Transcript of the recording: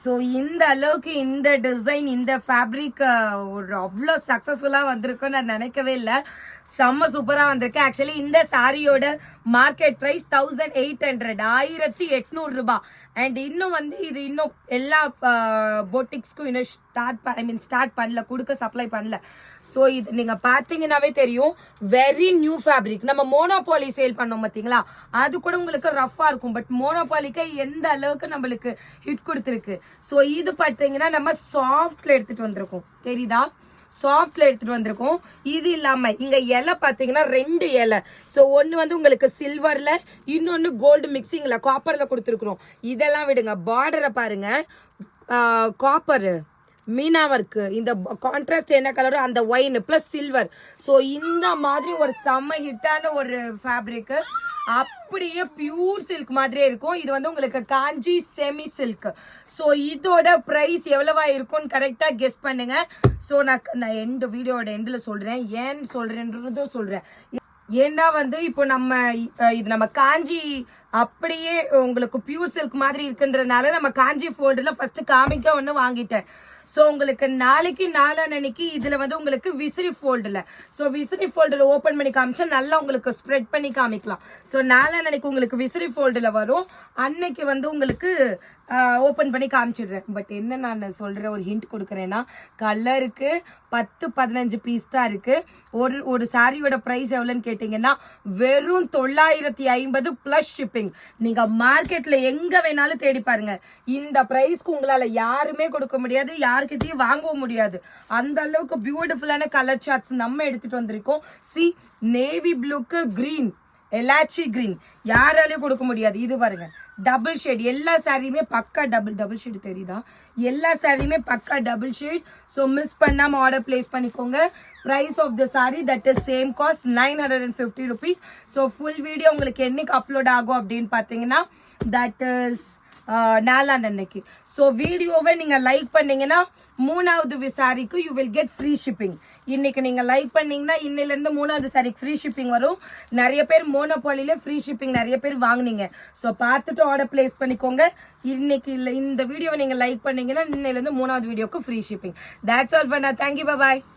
So இந்த அளவுக்கு இந்த டிசைன் இந்த ஃபேப்ரிக் ஒரு அவ்வளோ சக்ஸஸ்ஃபுல்லாக வந்திருக்குன்னு நான் நினைக்கவே இல்லை. செம்ம சூப்பராக வந்திருக்கு. ஆக்சுவலி இந்த சாரியோட மார்க்கெட் ப்ரைஸ் 1800 1800 ரூபாய். அண்ட் இன்னும் வந்து இது இன்னும் எல்லா பொட்டிக்ஸ்க்கும் இன்னும் ஸ்டார்ட் பண்ணல, கொடுக்க சப்ளை பண்ணல. ஸோ இது நீங்கள் பார்த்தீங்கன்னாவே தெரியும், வெரி நியூ ஃபேப்ரிக். நம்ம மோனோபாலி சேல் பண்ணோம் பார்த்தீங்களா, அது கூட உங்களுக்கு ரஃபாக இருக்கும். பட் மோனோபாலிக்கு எந்த அளவுக்கு நம்மளுக்கு ஹிட் கொடுத்துருக்கு. ஸோ இது பார்த்தீங்கன்னா நம்ம சாஃப்ட்ல எடுத்துட்டு வந்திருக்கோம், தெரியுதா? சாஃப்ட்ல எடுத்துட்டு வந்திருக்கோம். இது இல்லாம இங்க இலை பாத்தீங்கன்னா 2 இலை. ஸோ ஒன்னு வந்து உங்களுக்கு சில்வர்ல, இன்னொன்னு கோல்டு மிக்சிங்ல காப்பர்ல கொடுத்துருக்குறோம். இதெல்லாம் விடுங்க, பார்டரை பாருங்க, காப்பர் மீனா ஒர்க்கு, இந்த கான்ட்ராஸ்ட் என்ன கலரோ அந்த ஒயின் பிளஸ் சில்வர். ஸோ இந்த மாதிரி ஒரு செம்ம ஹிட்டான ஒரு ஃபேப்ரிக். அப்படியே பியூர் சில்க் மாதிரியே இருக்கும். இது வந்து உங்களுக்கு காஞ்சி செமி சில்க். ஸோ இதோட ப்ரைஸ் எவ்வளவா இருக்கும்னு கரெக்டா கெஸ் பண்ணுங்க. ஸோ நான் வீடியோட எண்டில் சொல்றேன், ஏன் சொல்றேன்றதும் சொல்றேன். ஏன்னா வந்து இப்போ இது நம்ம காஞ்சி அப்படியே உங்களுக்கு பியூர் சில்க் மாதிரி இருக்குன்றதுனால நம்ம காஞ்சி ஃபோல்டுல ஃபர்ஸ்ட் காமிக்க ஒன்று வாங்கிட்டேன். ஸோ உங்களுக்கு நாளைக்கு நாளான்னைக்கு இதுல வந்து உங்களுக்கு விசிறி ஃபோல்டுல, ஸோ விசிறி ஃபோல்டுல ஓப்பன் பண்ணி காமிச்சா நல்லா உங்களுக்கு ஸ்ப்ரெட் பண்ணி காமிக்கலாம். ஸோ நாளான்னைக்கு உங்களுக்கு விசிறி ஃபோல்டுல வரும், அன்னைக்கு வந்து உங்களுக்கு ஓப்பன் பண்ணி காமிச்சிடுறேன். பட் என்ன நான் சொல்றேன், ஒரு ஹிண்ட் கொடுக்குறேன்னா, கலருக்கு 10-15 பீஸ் தான் இருக்கு. ஒரு சாரியோட பிரைஸ் எவ்வளோன்னு கேட்டீங்கன்னா வெறும் 950 பிளஸ் ஷிப்பிங். நீங்க மார்க்கெட்ல எங்க வேணாலும் தேடி பாருங்க, இந்த பிரைஸ்க்கு உங்களால யாருமே கொடுக்க முடியாது, யார்கிட்டயும் வாங்கவும் முடியாது. அந்த அளவுக்கு பியூட்டிஃபுல்லான கலர் சார்ட்ஸ் நம்ம எடுத்துட்டு வந்திருக்கோம். சி, நேவி ப்ளூக்கு கிரீன், எலாச்சி கிரீன் யாராலையும் கொடுக்க முடியாது. இது பாருங்க, டபுள் ஷேட், எல்லா சாரியுமே பக்கா டபுள் ஷேட், தெரியுதா? எல்லா சாரியுமே பக்கா டபுள் ஷேட். ஸோ மிஸ் பண்ணாம ஆர்டர் பிளேஸ் பண்ணிக்கோங்க. Price of the sari that is same cost 950 rupees. So full video உங்களுக்கு என்னைக்கு அப்லோட் ஆகும் அப்படின்னு பார்த்தீங்கன்னா தட் இஸ் நாளான்னைக்கு. ஸோ வீடியோவை நீங்கள் லைக் பண்ணீங்கன்னா 3வது சாரிக்கு you will get free shipping. இன்னைக்கு நீங்கள் லைக் பண்ணீங்கன்னா இன்னிலேருந்து 3வது சாரிக்கு ஃப்ரீ ஷிப்பிங் வரும். நிறைய பேர் மோனோபாலியில் ஃப்ரீ ஷிப்பிங் நிறைய பேர் வாங்கினீங்க. ஸோ பார்த்துட்டு ஆர்டர் பிளேஸ் பண்ணிக்கோங்க. இன்னைக்கு இல்லை, இந்த வீடியோவை நீங்கள் லைக் பண்ணீங்கன்னா இன்னிலேருந்து 3வது வீடியோக்கு free shipping. That's all for now. Thank you, bye.